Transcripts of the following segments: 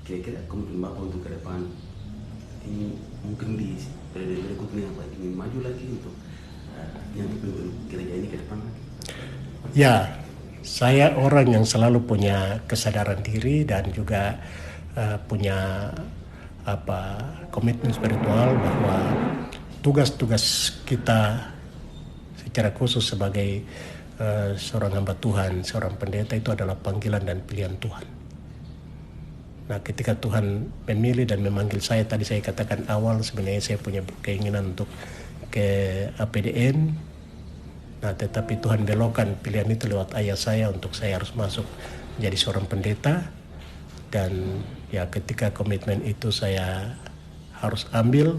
kira-kira komitmen Bapak untuk ke depan ini mungkin di periode berikutnya apa ingin maju lagi untuk yang gereja ini ke depan lagi? Ya, saya orang yang selalu punya kesadaran diri dan juga punya komitmen spiritual bahwa tugas-tugas kita secara khusus sebagai seorang hamba Tuhan, seorang pendeta itu adalah panggilan dan pilihan Tuhan. Nah, ketika Tuhan memilih dan memanggil saya, tadi saya katakan awal sebenarnya saya punya keinginan untuk ke APDN. Nah, tetapi Tuhan belokkan pilihan itu lewat ayah saya untuk saya harus masuk menjadi seorang pendeta. Dan ya ketika komitmen itu saya harus ambil,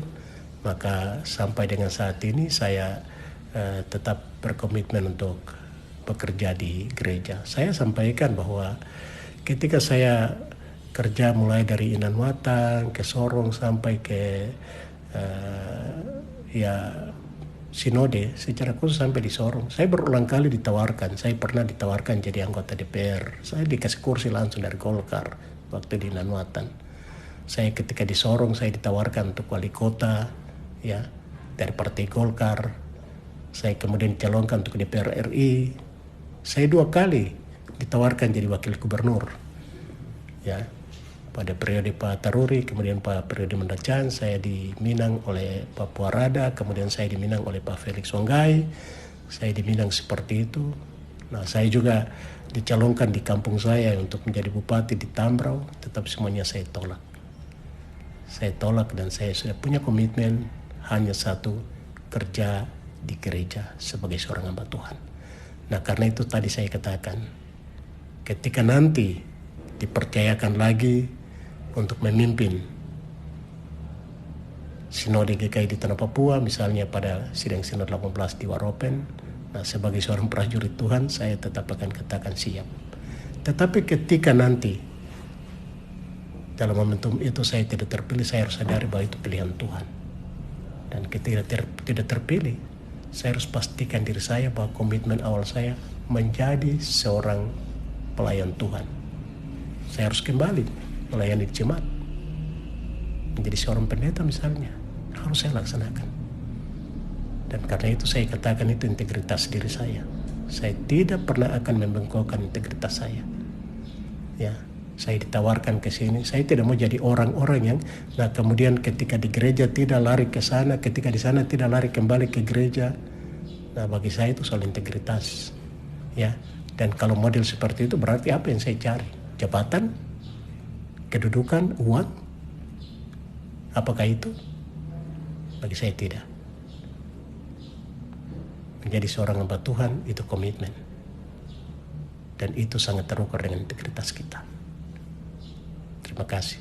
maka sampai dengan saat ini saya tetap berkomitmen untuk bekerja di gereja. Saya sampaikan bahwa ketika saya kerja mulai dari Inan Watang ke Sorong sampai ke Sinode secara khusus sampai di Sorong, saya berulang kali ditawarkan. Saya pernah ditawarkan jadi anggota DPR. Saya dikasih kursi langsung dari Golkar waktu di Inan Watang. Saya ketika di Sorong saya ditawarkan untuk wali kota ya dari Partai Golkar. Saya kemudian dicalonkan untuk DPR RI. Saya 2 kali ditawarkan jadi wakil gubernur ya. Pada periode Pak Taruri, kemudian Pak periode Mendacan, saya di Minang oleh Pak Puarada, kemudian saya di Minang oleh Pak Felix Wanggai, saya di Minang seperti itu. Nah, saya juga dicalonkan di kampung saya untuk menjadi bupati di Tambrau, tetapi semuanya saya tolak. Saya tolak dan saya sudah punya komitmen hanya satu, kerja di gereja sebagai seorang hamba Tuhan. Nah, karena itu tadi saya katakan, ketika nanti dipercayakan lagi untuk memimpin Sinode GKI di Tanah Papua, misalnya pada sidang Sinode 18 di Waropen, nah sebagai seorang prajurit Tuhan, saya tetap akan katakan siap. Tetapi ketika nanti dalam momentum itu saya tidak terpilih, saya harus sadari bahwa itu pilihan Tuhan. Dan ketika tidak terpilih, saya harus pastikan diri saya bahwa komitmen awal saya menjadi seorang pelayan Tuhan. Saya harus kembali melayani jemaat, menjadi seorang pendeta misalnya, harus saya laksanakan. Dan karena itu saya katakan itu integritas diri saya. Saya tidak pernah akan membengkokkan integritas saya. Ya, saya ditawarkan ke sini, saya tidak mau jadi orang-orang yang, nah kemudian ketika di gereja tidak lari ke sana, ketika di sana tidak lari kembali ke gereja. Nah, bagi saya itu soal integritas. Ya, dan kalau model seperti itu berarti apa yang saya cari? Jabatan? Kedudukan, uang, apakah itu? Bagi saya tidak. Menjadi seorang hamba Tuhan itu komitmen, dan itu sangat terukur dengan integritas kita. Terima kasih.